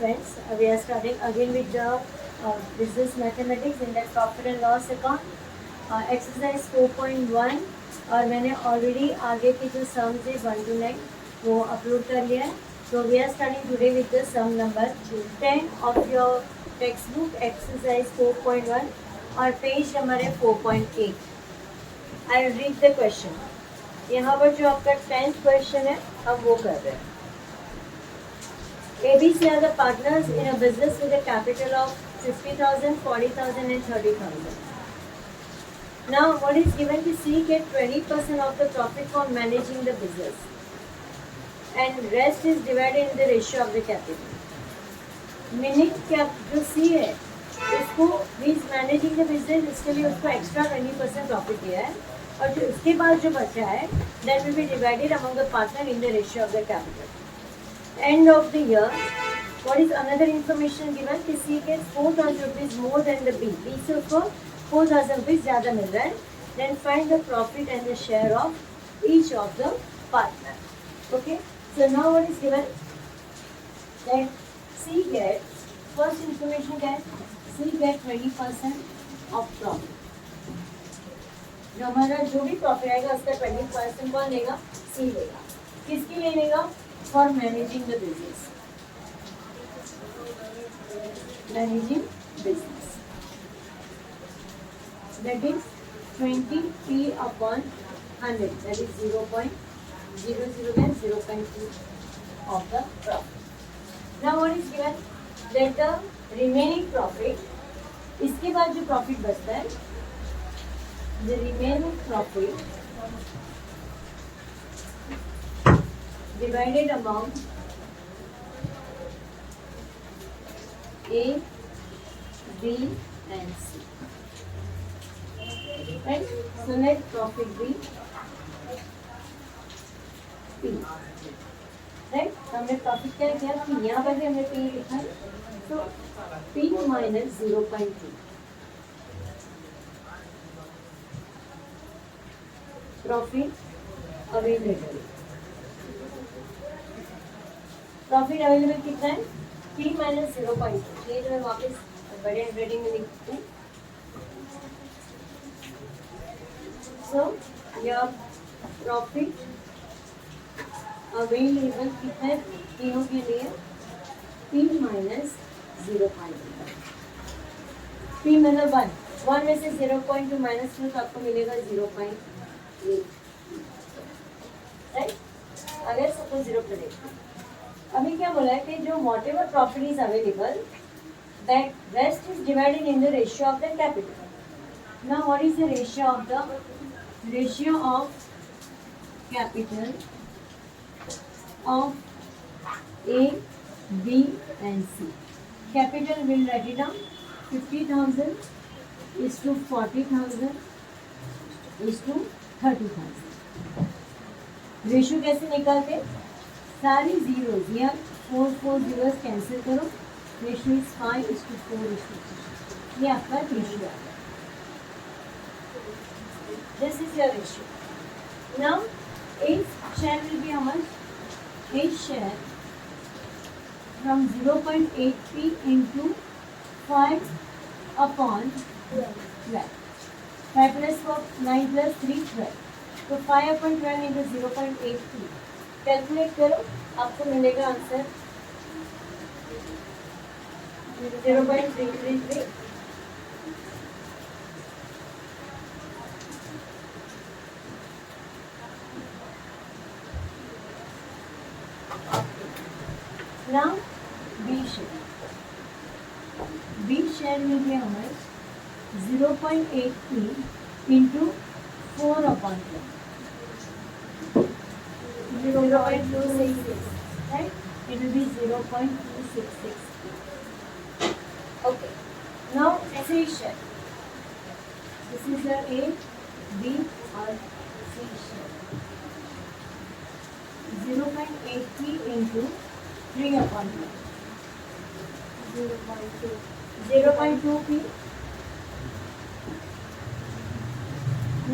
friends, we are starting again with the business mathematics in that profit and loss account. Exercise 4.1 और मैंने already आगे की जो sums है 1 to 9 वो upload कर लिया है. So we are starting today with the sum number 10 of your textbook exercise 4.1 और पेज हमारे 4.8. I'll read the question. यहाँ पर जो आपका 10th question है हम वो कर रहे हैं. ABC are the partners in a business with a capital of 50,000, 40,000 and 30,000. Now what is given to C get 20% of the profit for managing the business and rest is divided in the ratio of the capital. Meaning क्या जो C है उसको he is managing the business इसके लिए उसको extra 20% profit दिया है और जो उसके बाद जो बचा है that will be divided among the partner in the ratio of the capital. End of the year, what is another information given कि C gets 4,000 rupees more than the B. B से उसको 4,000 rupees ज़्यादा मिल रहा है. Then find the profit and the share of each of the partner. Okay. So now what is given? That C gets first information क्या है? C gets 20% of profit. जो हमारा जो भी profit आएगा उसका 20% कौन लेगा? C लेगा. किसके लिए लेगा? For managing the business. Managing business. That is 20p upon 100. That is 0.00 0.2 of the profit. Now what is given? That the remaining profit. इसके बाद जो profit बचता है, the remaining profit divided among A, B and C. Right? So let profit be P. Right? हमने profit क्या किया कि यहाँ पर भी हमने P लिखा है. So P minus 0.2. Profit available. Profit available कितना है? P minus 0.2. ये जो मैं वापस बड़े हैंडराइटिंग में लिखती हूँ. सो यह प्रॉफिट अवेलेबल कितना है तीनों के लिए? P minus 0.2. P मतलब 1 में से 0.2 माइनस 2 तो आपको मिलेगा 0.8. राइट? अगर सपोज 0 पर देखते अभी क्या बोला है कि जो whatever profit is available, that rest is divided in the ratio of the capital. Now what is the ratio of capital of A, B and C? Capital will write it down. 50,000 is to 40,000 is to 30,000. Ratio कैसे निकालते? सारी zeros या 4 zeros cancel करो. Ratio is 5:4:2. ये आपका ratio आ गया. This is your ratio. Now H share will be how much? H share from 0.8p into 5 upon 12. 5 plus 4 9 plus 3 12. तो 5 upon 12 into 0.8p calculate करो. आपको मिलेगा answer 0.333. Now B share. B share will be how much? 0.8p into 4 upon 12. 0.266, right? It will be 0.266. Okay. Now C share. This is your A, B or C share. 0.8p into 3 upon 12. 0.2p.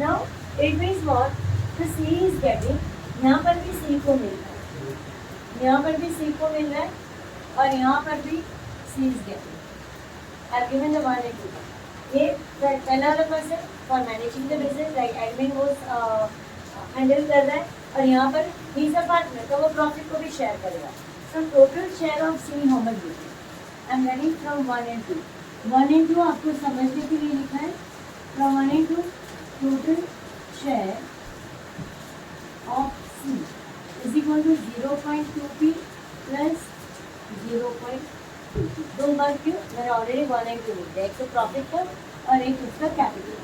Now it means what? The C is getting. यहाँ पर भी C को मिल रहा है, यहाँ पर भी C को मिल रहा है और यहाँ पर भी C is getting. I have given the 1 and 2. ये पहला वाला person for managing the business like admin वो हैंडल कर रहा है, और यहाँ पर ही इज अ पार्टनर, तो वो प्रॉफिट को भी शेयर करेगा. So total share of see how much given. I am running from 1 and 2. 1 and 2 आपको समझने के लिए लिखा है. From 1 and 2 total share of C is equal to 0.2p plus 0.2p. दो बार क्यों? मैंने ऑलरेडी 1 and 2 लिख दिया. एक तो प्रॉफिट का और एक उसका कैपिटल.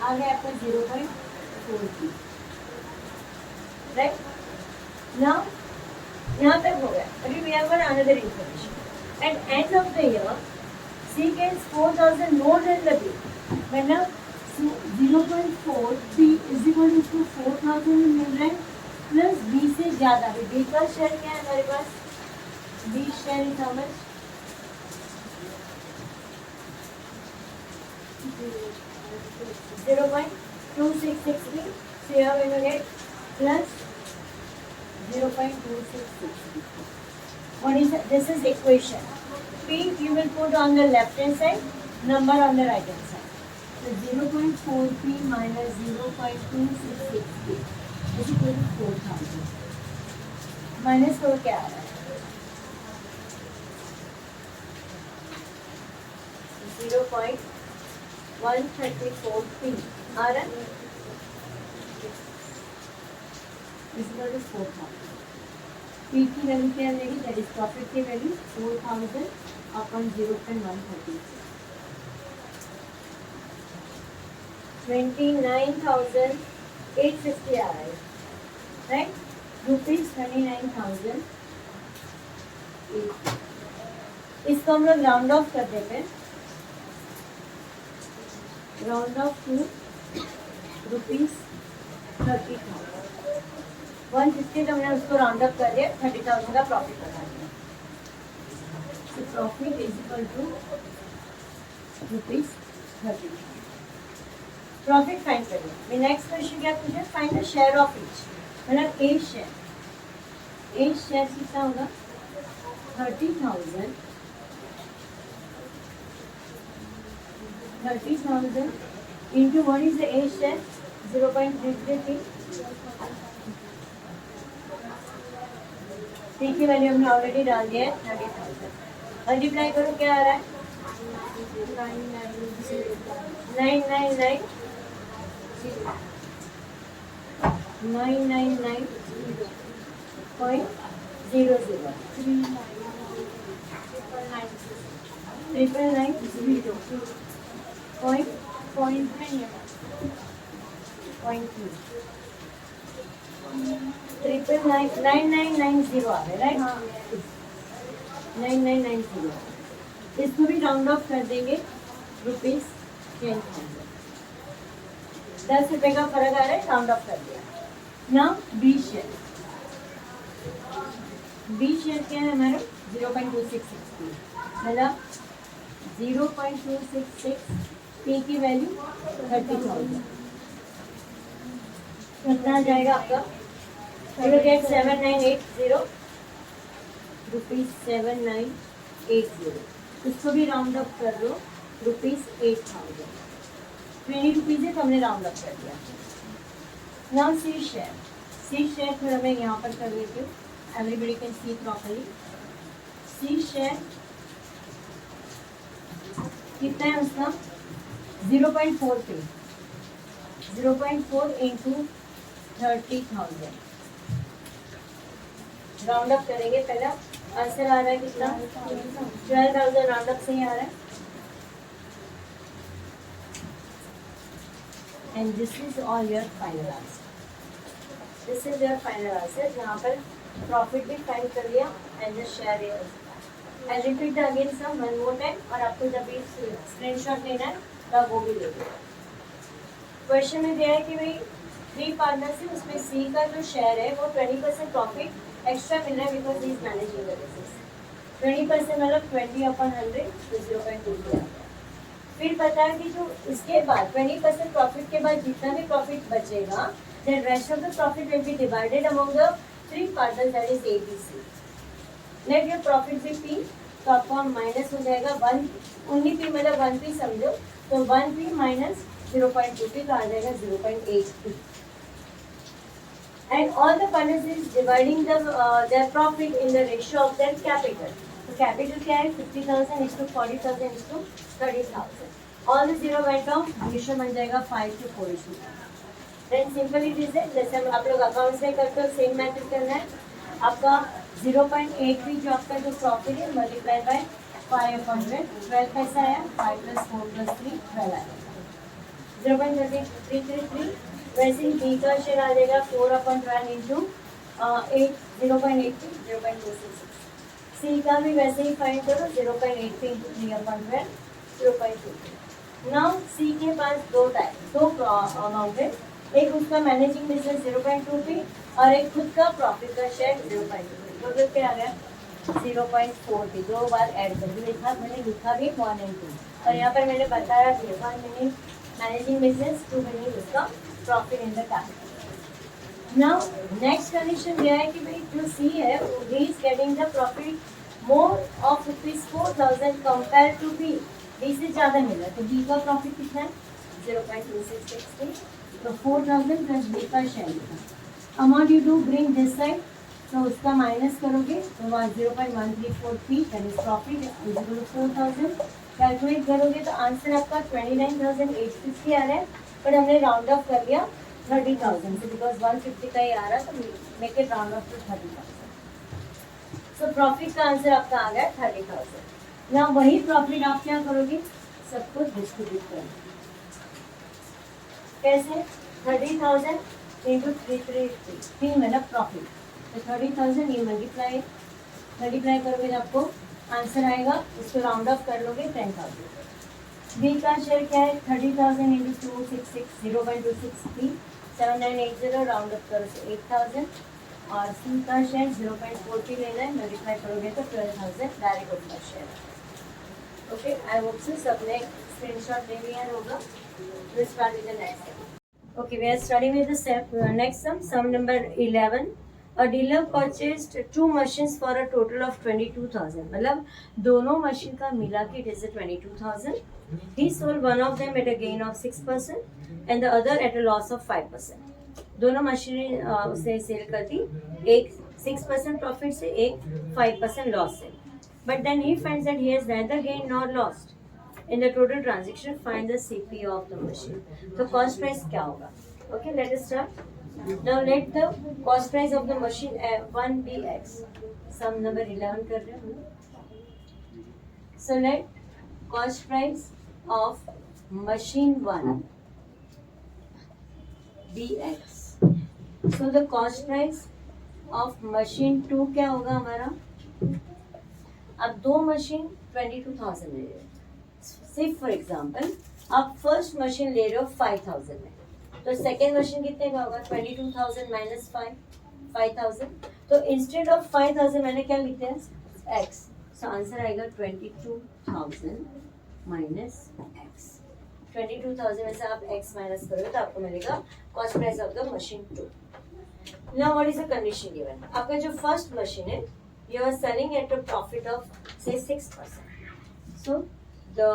आ गया आपका 0.4p. राइट नाउ यहाँ तक हो गया. अभी we have one another information. At end of the year C gets 4,000 more than the bill. मतलब 0.4p इज इक्वल टू 4,000 मिल रहा है प्लस बी से ज़्यादा. अभी बी का शेयर क्या है हमारे पास? B share is how much? 0.266. So you are going to get plus 0.266. What is that? This is equation. P you will put on the left hand side, number on the right hand side. So 0.4p minus 0.266p is equal to 4,000. Minus 4 क्या आ रहा है? 0.134p आ रहा है. Is equal to 4,000. P की value क्या रहेगी? That is profit की value 4,000 upon 0.136. 29,850 आ रहा है. Right rupees 29,000. इसको हम लोग राउंड ऑफ कर देते हैं. Round off to rupees 30,000. 150 तो हमने उसको राउंड अप कर दिया. 30,000 का प्रॉफिट बना दिया. तो profit is equal to rupees 30,000. Profit find करिए. नेक्स्ट क्वेश्चन क्या पूछे? Find the share of each. मतलब ए शेयर कितना होगा? 30,000 into what is the A share? 0.333. P की वैल्यू हमने ऑलरेडी डाल दिया है 30,000. मल्टीप्लाई करो क्या आ रहा है? 9990 आ रहा है. राइट 9990. इसको भी राउंड ऑफ कर देंगे. रुपीज 10,000. 10 रुपए का फर्क आ रहा है. राउंड ऑफ कर दिया. Now B share. B share क्या है हमारा? 0.266. मतलब 0.266 P की वैल्यू 30,000. कितना आ जाएगा आपका? You will get 7980 rupees 7980. इसको भी राउंड अप कर दो. रुपीज 8,000. 20 रुपीज है तो हमने राउंड अप कर दिया. Now C share. C share थोड़ा मैं यहाँ पर कर लेती हूँ. Everybody can see properly. C share कितना है उसका? 0.4 पे 0.4 इंटू 30,000. राउंड अप करेंगे. पहला आंसर आ रहा है कितना? 12,000. राउंड अप से ही आ रहा है. And this is all your final answer. This is your final answer. यहाँ पर प्रॉफिट भी फाइंड कर लिया and the share. I repeat again some one more time. और आपको जब भी स्क्रीनशॉट लेना है तब वो भी ले लो. क्वेश्चन में दिया है कि भाई 3 पार्टनर्स है, उसमें सी का जो शेयर है वो 20% प्रॉफिट एक्स्ट्रा मिल रहा है because he is managing the business. 20% मतलब 20/100 तो 0.2 दिया. फिर पता है कि जो इसके बाद 20% प्रॉफिट के बाद जितना भी प्रॉफिट बचेगा the rest of the profit will be divided among the 3 partners that is ABC. Let your profit be P, तो आपको माइनस हो जाएगा 1, ओनली पी मतलब 1 पी समझो, तो 1 पी माइनस 0.2 पी तो आ जाएगा 0.8 P. And all the funders is dividing their profit in the ratio of their capital. So capital क्या है 50,000 is to 40,000 is to 30,000. All the zero went off, ratio बन जाएगा 5 to 4 is to 1. Then simple it is है, जैसे हम आप लोग accounts में करते हो सेम मैथड करना है. आपका 0.8 भी जो आपका जो प्रॉफिट है मल्टीप्लाई बाय 5/100, 12 पैसा आया, 5 + 4 + 3 12 आया, 0.333. वैसे ही बी का शेयर आ जाएगा 4/12 इंटू 8, 0.8 0.266. सी का भी वैसे ही फाइंड करो 0.8 इंटू 3/12 0.2. नाउ सी के पास दो अमाउंट है, एक उसका मैनेजिंग बिजनेस 0.2 पी और एक खुद का प्रॉफिट का शेयर 0.2 पी. टोटल क्या आ गया 0.4 पी. दो बार ऐड करके लिखा, मैंने लिखा भी 1 and 2 और यहाँ पर मैंने बताया भी 1 मीनिंग मैनेजिंग बिजनेस, 2 मीनिंग उसका profit in the capital. Now next condition यह है कि भाई जो सी है he is getting the profit more of ₹4,000 compare to B. B से ज़्यादा मिला तो बी का प्रॉफिट कितना है 0.2663. तो 4,000 प्लस बी का शेयर था. Amount you do bring this side, तो उसका माइनस करोगे तो वहाँ 0.134 P that is profit equal to 4,000. Calculate करोगे तो आंसर आपका 29,850 आ रहा है, पर हमने राउंड ऑफ कर दिया 30,000 से, बिकॉज 150 का ही आ रहा है तो make it round off to 30,000. So profit का आंसर आपका आ गया 30,000. ना वही प्रॉफिट आप क्या करोगे, सब कुछ डिस्ट्रीब्यूट करोगे. कैसे 30,000 इंटू 3 मतलब प्रॉफिट, तो 30,000 ये मल्टीप्लाई करोगे तो आपको आंसर आएगा. उसको राउंड ऑफ कर लोगे 10,000. बी का शेयर क्या है 30,000 इंटू 266 0.263 7980 राउंड अप करो तो 8,000. और सी का शेयर 0.40 लेना है, मल्टीप्लाई करोगे तो 12,000 डायरेक्ट उसका शेयर. ओके, आई होप से सबने स्क्रीनशॉट ले लिया होगा. We'll start with the next sum. Okay, we are starting with the next sum number 11. A dealer purchased 2 machines for a total of 22,000. मतलब दोनों मशीन का मिला के it is 22,000. He sold one of them at a gain of 6% and the other at a loss of 5%. दोनों मशीनें उसे cell कर दी, एक 6% प्रॉफिट से, एक 5% लॉस से. But then he finds that he has neither gained nor lost. In the total transaction, find the CP of the machine. तो cost price क्या होगा? Okay, let us start. Now let the cost price of the machine 1 be x. Sum number 11 कर रहे हैं. So let cost price of machine 1 be x. So the cost price of machine 2 क्या होगा हमारा? अब दो मशीन 22,000 ले रहे हो. सिर्फ फॉर एग्जाम्पल आप फर्स्ट मशीन ले रहे हो 5,000 में, तो सेकेंड मशीन कितने का होगा 22,000 माइनस 5,000. तो इंस्टेड ऑफ 5,000 मैंने क्या लिखते हैं एक्स. सो आंसर आएगा 22,000 माइनस एक्स. 22,000 में से आप एक्स माइनस करोगे तो आपको मिलेगा cost price of the machine 2. Now what is the condition given. आपका जो फर्स्ट मशीन है you are selling at a profit of से 6%. सो the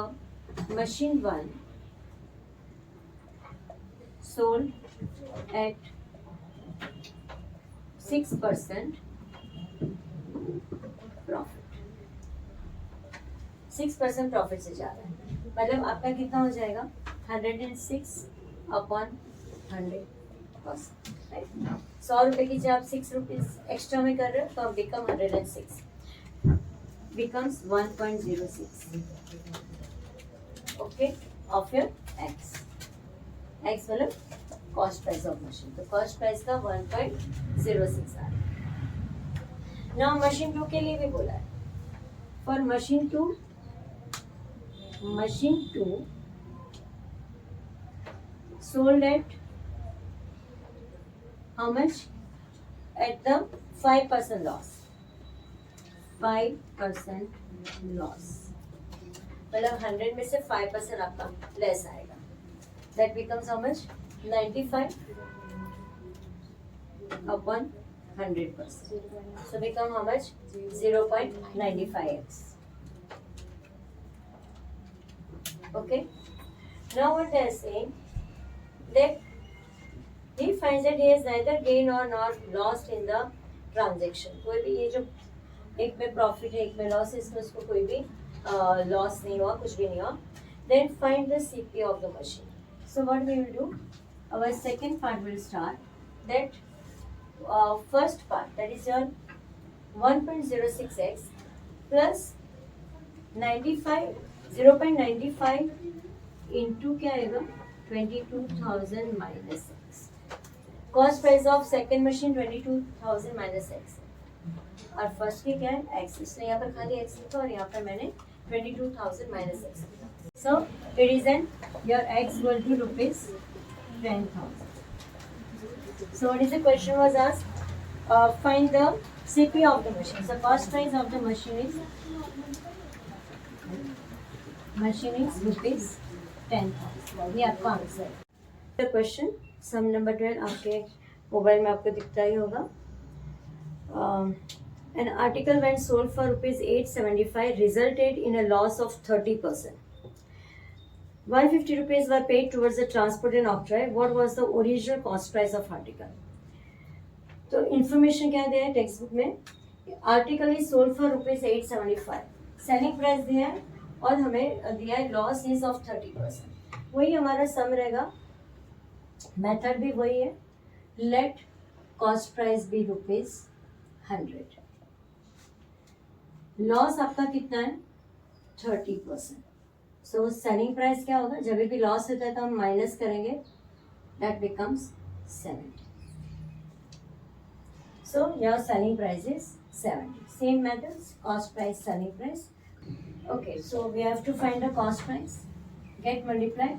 machine 1 sold at 6% profit. 6% profit से जा रहा है, मतलब आपका कितना हो जाएगा 106/100%. राइट, 100 रुपए की जब आप 6 रुपीज एक्स्ट्रा में कर रहे हो तो आप become 106 becomes 1.06. Okay, of your x. x मतलब cost price of machine. तो cost price का 1.06 आ रहा है. Now machine 2 के लिए भी बोला है. For machine 2 sold at how much? At the 5% loss. 5% loss. मतलब 100 में से 5% आपका लेस आएगा. That becomes how much 95/100. 100%. So become how much? 0.95x. Okay. Now what they are saying that he finds that he has neither gained or nor lost in the transaction. कोई भी ये जो एक में प्रॉफिट है एक में लॉस है इसमें उसको कोई भी लॉस नहीं हुआ कुछ भी नहीं हुआ. Then find the CP of the machine. So what we will do? Our second part will start. That first part, that is your 1.06x plus 95 0.95 into क्या आएगा 22,000 minus x. Cost price of second machine 22,000 minus x. और first की क्या है x. इसलिए यहाँ पर खाली x लिखा और यहाँ पर मैंने 22,000 minus x लिखा. So it is an your x equal to rupees 10,000. So what is the question was asked? Find the CP of the machine. So cost price of the machine is rupees 10,000. ये आपका answer. The question sum number 12 आपके mobile में आपको दिखता ही होगा. An article when sold for rupees 875 resulted in a loss of 30%. 150 rupees were paid towards the transport and octroi. What was the original cost price of article? तो information क्या दिया है text book में? Article is sold for rupees 875. Selling price दिया है और हमें दिया है लॉस इज ऑफ 30%. वही हमारा सम रहेगा. मेथड भी वही है. Let cost price B rupees 100. Loss आपका कितना है 30%. सो सेलिंग प्राइस क्या होगा? जब भी लॉस होता है तो हम माइनस करेंगे. That becomes 70. So your selling price is 70. Same methods, cost price, selling price. Okay, so we have to find the cost price. Get multiplied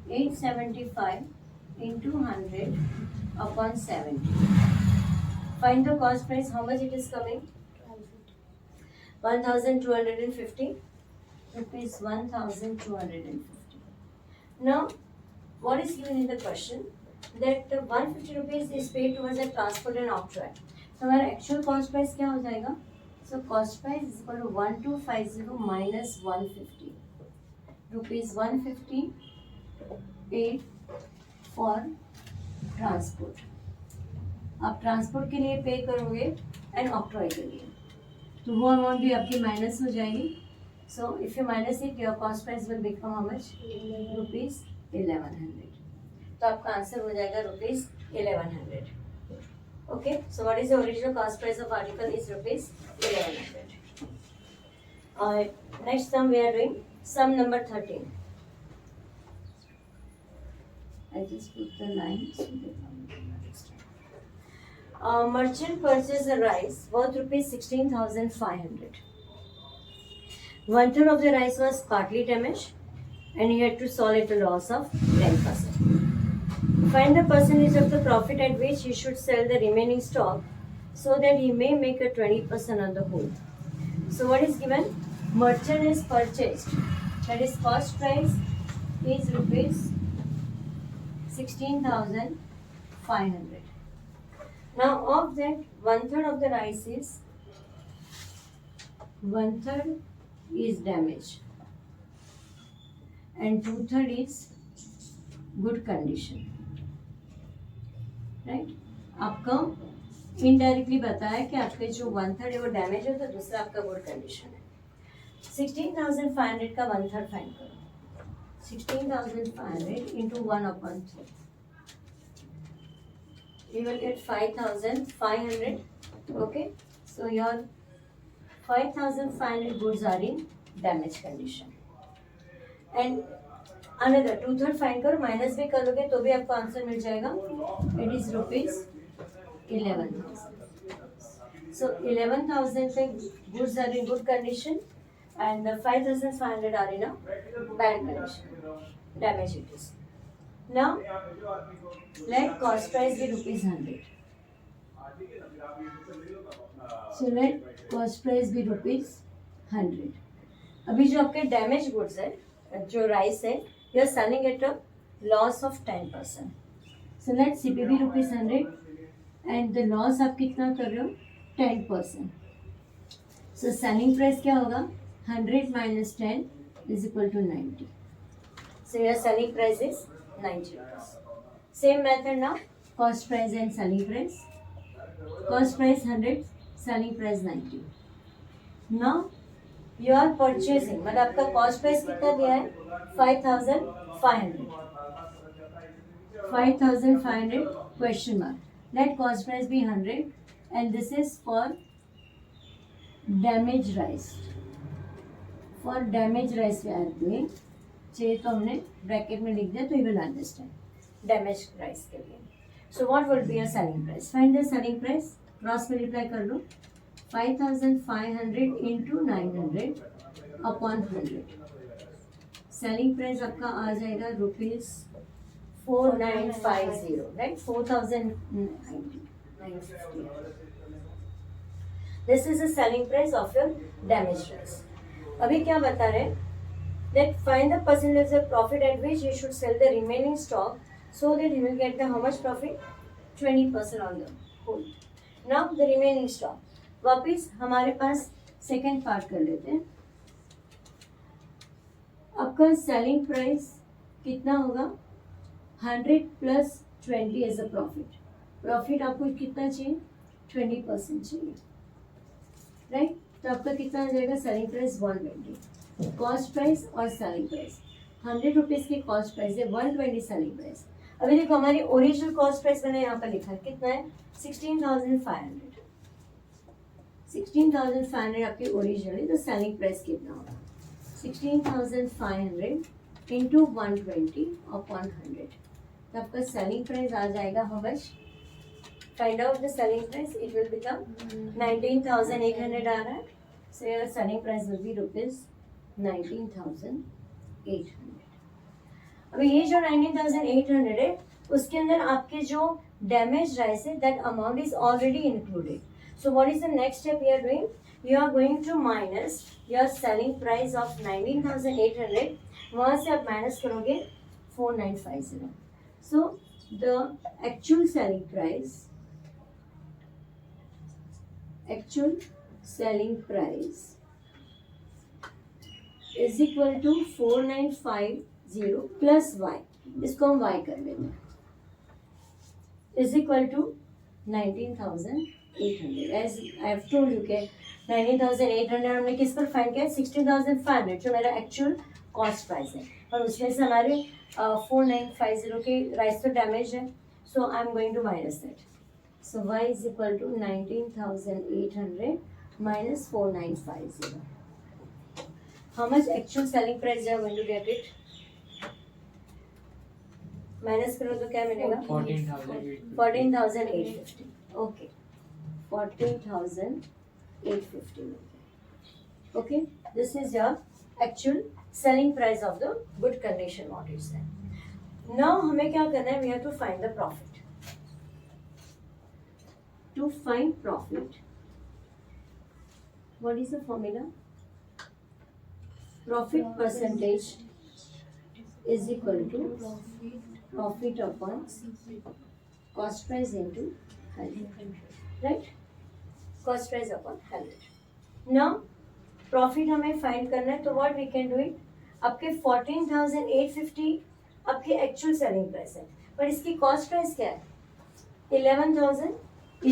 875 into 100 upon 70. Find the cost price. How much it is coming? 1,250 rupees. 1,250. Now, what is given in the question? That 150 rupees is paid towards the transport and octroi. So हमारा actual cost price क्या हो जाएगा? So cost price is equal to 1250 minus 150. Rupees 150 paid for transport. आप transport के लिए पे करोगे and octroi के लिए तो वो अमाउंट भी आपकी माइनस हो जाएगी. So if you minus it your cost price will become how much? Rupees 1100. तो आपका आंसर हो जाएगा rupees 1100. Okay, so what is the original cost price of article is rupees 1100. Next sum we are doing sum number 13. I just put the lines so they come next time. Merchant purchased a rice worth rupees 16,500. 1/3 of the rice was partly damaged and he had to sell at a loss of 10%. Find the percentage of the profit at which he should sell the remaining stock so that he may make a 20% on the whole. So what is given? Merchant is purchased. That is cost price is rupees 16,500. Now of that 1/3 of the rice is 1/3 is damaged and 2/3 is good condition. Right आपका indirectly बताया कि आपके जो 1/3 है वो damage है तो दूसरा आपका गुड कंडीशन है. 16,500 का 1/3 फाइंड करो. 16,500 into 1/3. You will get 5,500. Okay, so your 5,500 goods are in damaged condition. And another 2/3 find करो. माइनस भी करोगे तो भी आपको आंसर मिल जाएगा. It is rupees 11,000. सो 11,000 पे goods are in good condition and the 5,500 are in a bad condition, damage it is. Now let cost price be rupees 100. So let cost price be rupees 100. अभी जो आपके damage goods है जो rice है you are selling at a loss of 10%. So let CP be rupees 100 and the loss आप कितना कर रहे हो 10%. सो सेलिंग प्राइस क्या होगा 100 minus 10 is equal to 90. So your selling price is 90 rupees. Same method now, cost price and selling price. Cost price 100, selling price 90. Now you are purchasing, मतलब आपका cost price कितना दिया है 5,500. 5,500 question mark. Let cost price be 100 and this is for damaged rice. For damaged rice we are doing. चाहिए तो हमने bracket में लिख दिया तो you will understand damage rice के लिए. So what would be your selling price. Find the selling price. Cross multiply कर लो 5,500 इंटू 900 अपॉन 100. सेलिंग प्राइस आपका आ जाएगा rupees 4950. Right 4,090. This is the selling price of your damage rice. अभी क्या बता रहे हैं that find the percentage of profit at which he should sell the remaining stock so that he will get the how much profit 20% on the whole. Now the remaining stock. वापिस हमारे पास second part कर लेते हैं. आपका selling price कितना होगा 100 plus 20 as a profit. Profit आपको कितना चाहिए 20% चाहिए. राइट तो आपका कितना आ जाएगा सेलिंग प्राइस 120. कॉस्ट प्राइस और सेलिंग प्राइस 100 रुपीज़ की कॉस्ट प्राइस है 120 सेलिंग प्राइस. अभी देखो हमारी ओरिजिनल कॉस्ट प्राइस मैंने यहाँ पर लिखा है कितना है 16,500. 16,500 आपकी ओरिजिनल है तो सेलिंग प्राइस कितना होगा 16,500 इंटू 120 अपॉन 100. तो आपका सेलिंग प्राइस आ जाएगा how much. Find out the selling price. It will become 19,800 आ रहा है. सो your selling price will be rupees 19,800. अभी ये जो 19,800 है उसके अंदर आपके जो डैमेज राइस है that amount is already included. So what is the next step you are doing. You are going to minus your selling price of 19,800. वहाँ से आप माइनस करोगे 4,950. So the actual selling price is equal to 4,950 plus Y. इसको हम Y कर लेते हैं is equal to 19,800. As I have told you के 19,800 हमने किस पर फाइंड किया 16,500 जो मेरा एक्चुअल कॉस्ट प्राइस है और उसमें से हमारे 4,950 के राइस तो डैमेज है. So I am going to minus that. So Y is equal to 19,800 minus 4,950. How much actual selling price you are going to get it? Minus करो तो क्या मिलेगा 14,850. Okay 14,850. Okay this is your actual selling price of the good condition what is that. Now हमें क्या करना है we have to find the profit. To find profit what is the formula. Profit percentage is equal to profit upon cost price into 100. Right? Cost price upon 100. Now profit हमें find करना है तो what we can do it. आपके 14,850 आपकी actual selling price है पर इसकी cost price क्या है 11,000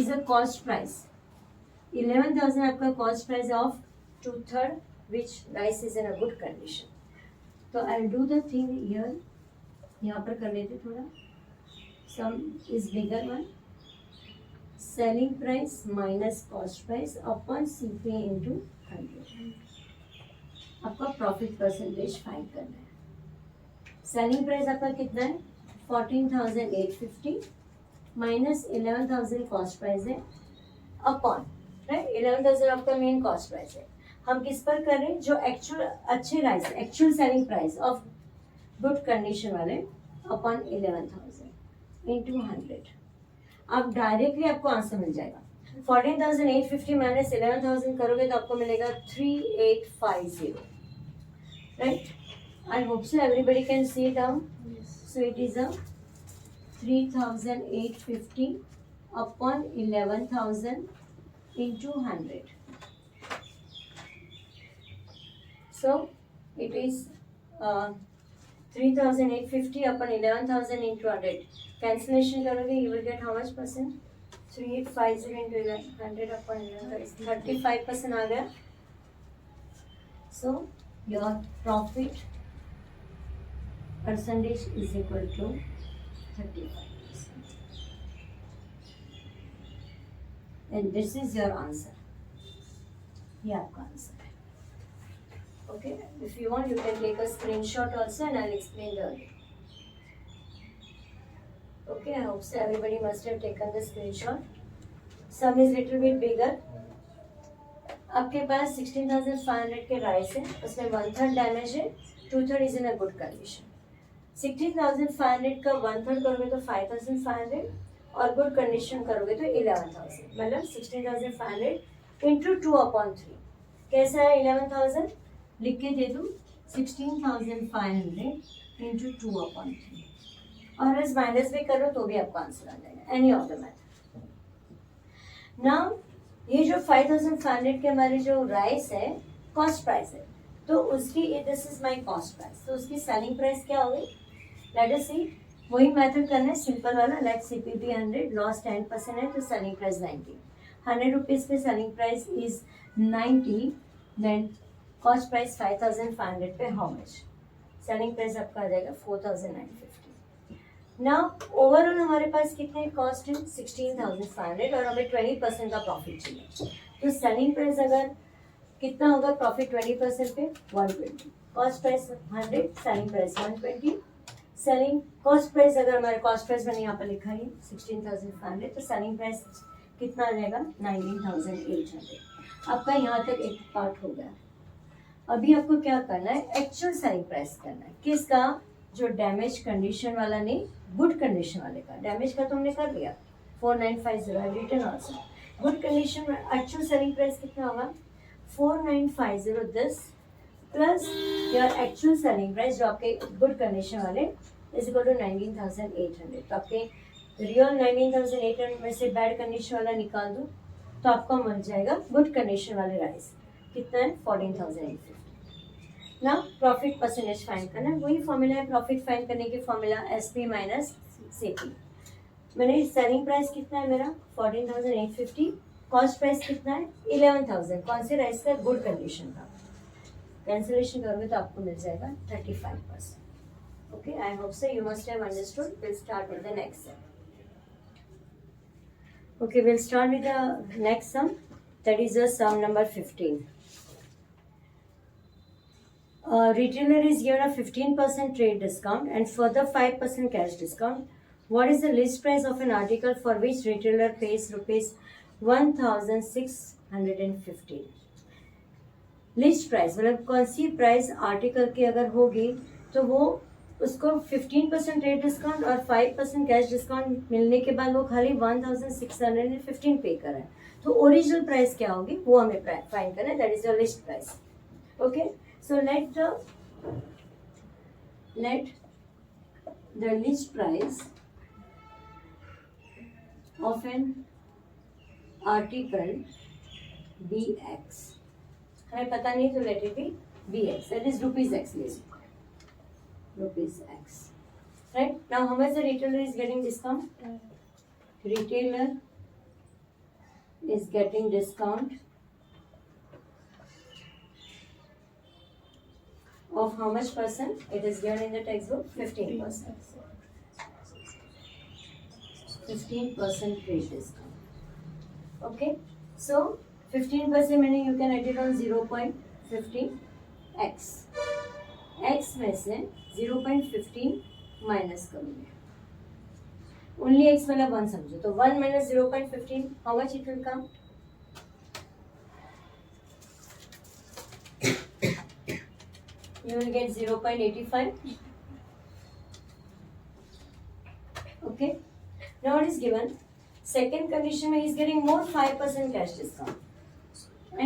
is a cost price. 11,000 आपका cost price of 2/3 which rice is in a good condition. So I'll do the thing here. यहाँ पर कर लेते थोड़ा. Sum is bigger one. Selling price minus cost price upon CP into 100. आपका profit percentage find करना है. Selling price आपका कितना है 14,850 minus 11,000 cost price है upon right 11,000 आपका main cost price है. हम किस पर कर रहे हैं जो एक्चुअल अच्छे rice actual selling price of good condition वाले अपॉन 11,000 इंटू 100. आप डायरेक्टली आपको आंसर मिल जाएगा 14,850 माइनस 11,000 करोगे तो आपको मिलेगा 3,850. Right I hope so everybody can C down. So it is a 3,850 upon 11,000 into 100. So it is 3,850 upon 11,000 into 100. Cancellation करोगे, you will get how much percent? 3,850 into 100 upon 11, 35% आ गया. So your profit percentage is equal to 35%. And this is your answer. ये आपका answer है. Okay, if you want, you can take a screenshot also, and I'll explain the other. Okay, I hope so everybody must have taken the screenshot. Sum is little bit bigger. आपके पास 16,500 के rice है, उसमें 1/3 damage है, 2/3 is in a good condition. 16,500 का 1/3 करोगे तो 5,500 और good condition करोगे तो 11,000. मतलब 16,500 इंटू 2/3. कैसा है 11,000? लिख के दे दूँ 16,500 इंटू 2/3. और इस माइनस भी करो तो भी आपका आंसर आ जाएगा. Any of the method. Now ये जो 5,500 के हमारे जो राइस है कॉस्ट प्राइस है, तो उसकी this is my cost price, तो उसकी सेलिंग प्राइस क्या होगी? लेट अस सी. वही मेथड करना है सिंपल वाला. लेट सीपीपी 100, लॉस 10% है तो सेलिंग प्राइस 90. 100 रुपीज पे selling price is 90, then cost price 5,500 पे हाउ मच? सेलिंग प्राइस आपका आ जाएगा 4,950. ना ओवरऑल हमारे पास कितने कॉस्ट है? 16,500 और हमें 20% का प्रॉफिट चाहिए. तो सेलिंग प्राइस अगर कितना होगा? प्रॉफिट 20% पे 120. Cost price 100, selling price 120. Selling cost price अगर हमारे कॉस्ट प्राइस मैंने यहाँ पर लिखा है 16,500, तो सेलिंग प्राइस कितना आ जाएगा? 19,800. आपका यहाँ तक एक पार्ट हो गया. अभी आपको क्या करना है? एक्चुअल सेलिंग प्राइस करना है. किसका? जो डैमेज कंडीशन वाला नहीं, गुड कंडीशन वाले का. डैमेज का तो हमने कर लिया 4950 रिटर्न ऑल्सो. गुड कंडीशन में एक्चुअल सेलिंग प्राइस कितना होगा? 4950 this plus your actual selling price जो आपके गुड कंडीशन वाले इज इक्वल टू 19,800. तो आपके रियल 19,800 में से बैड कंडीशन वाला निकाल दो तो आपका मिल जाएगा गुड कंडीशन वाले राइस. कितना है? 14,850. ना प्रॉफिट परसेंटेज फाइंड करना है. वही फॉर्मूला है प्रॉफिट फाइंड करने की. Formula SP minus CP. मैंने सेलिंग प्राइस कितना है मेरा? 14,850. कॉस्ट प्राइस कितना है? 11,000. कौन से राइस का? गुड कंडीशन का. कैंसिलेशन करोगे तो आपको मिल जाएगा 35%. Okay, I hope so you must have understood. Will start with the next sum. Okay, will start with the next sum. That is the sum number 15. Retailer is given a 15% trade discount and further 5% cash discount. What is the list price of an article for which retailer pays rupees 1,650? List price मतलब कौन सी price article की अगर होगी तो वो उसको 15% trade discount और 5% cash discount मिलने के बाद वो खाली 1,615 पे कर रहा है. तो ओरिजिनल प्राइस क्या होगी वो हमें फाइंड करना है. That is your list price. Okay, so let the list price of an article be X. हमें पता नहीं तो let it be BX. That is rupees X basically. Rupees X. Right? Now how much the retailer is getting discount? Retailer is getting discount of how much percent? It is given in the textbook 15%. 15% trade discount. Okay, so 15% meaning you can add it on 0.15 x. x में से 0.15 minus करोगे. Only x मतलब 1 समझो. तो 1 minus 0.15 how much it will come? You will get 0.85. Okay. Now it is given. Second condition he is getting more 5% cash discount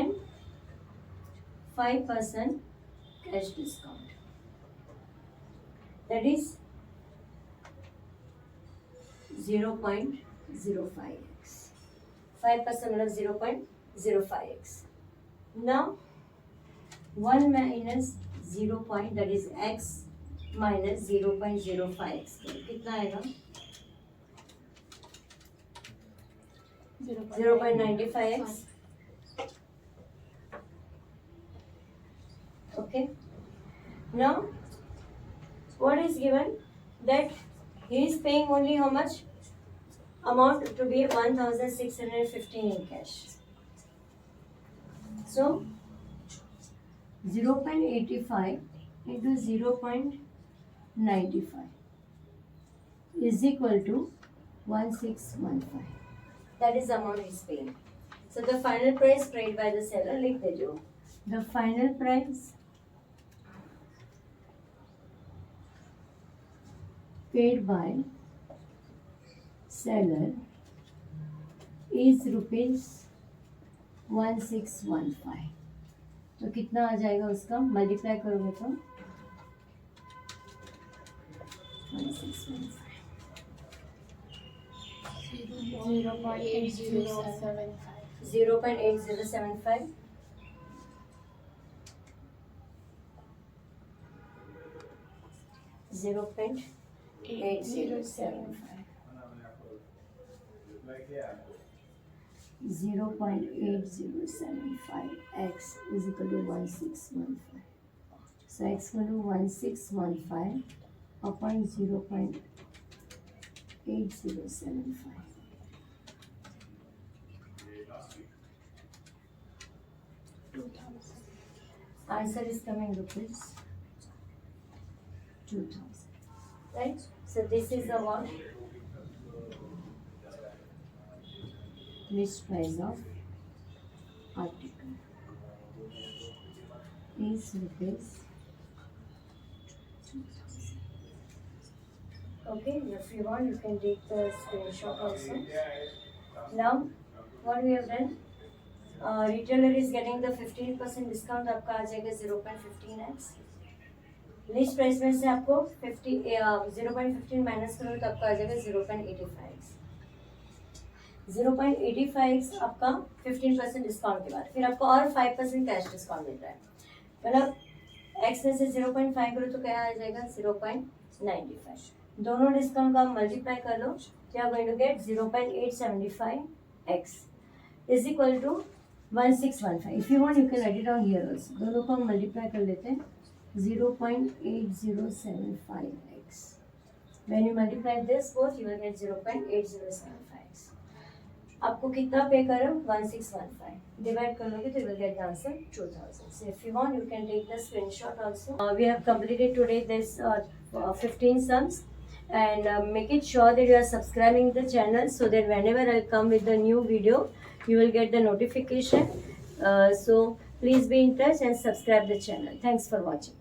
and 5% cash discount. That is 0.05x. 5% मतलब 0.05x. Now 1 minus 0 point, that is x minus 0.05x कितना आएगा? 0.95x. Okay. Now what is given? That he is paying only how much amount to be 1,615 in cash. So 0.85 into 0.95 is equal to 1615. That is the amount he is paying. So the final price paid by the seller, लिख दीजिए. The final price paid by seller is rupees 1615. तो कितना आ जाएगा उसका? Multiply करोगे तो 1615. 0.8075. 0.8075. 0.8075x is equal to 1615. So x equal to 1615 upon 0.8075. Answer is coming rupees 2000. Right? So this is the what? List price of article is rupees 2000. Okay, if you want you can take the screenshot also. Now what we have done, retailer is getting the 15% discount, आपका आ जाएगा 0.15x. List price में से आपको 0.15 minus करो तो आपका आ जाएगा 0.85x. 0.85x आपका 15% डिस्काउंट के बाद, फिर आपको और 5% कैश डिस्काउंट मिल रहा है. मतलब x में से 0.5 करो तो क्या आ जाएगा 0.95. दोनों डिस्काउंट का आप मल्टीप्लाई कर लो तो you are going to get 0.875x is equal to 1615. If you want you can write it down here also. दोनों को हम मल्टीप्लाई कर लेते हैं. 0.8075x. When you multiply this both, you will get 0.8075x. आपको कितना पे करो? 1615. डिवाइड कर लोगे तो you will get the answer 2000. So if you want, you can take the screenshot also. We have completed today this 15 sums, and make it sure that you are subscribing the channel so that whenever I come with the new video, you will get the notification. So please be in touch and subscribe the channel. Thanks for watching.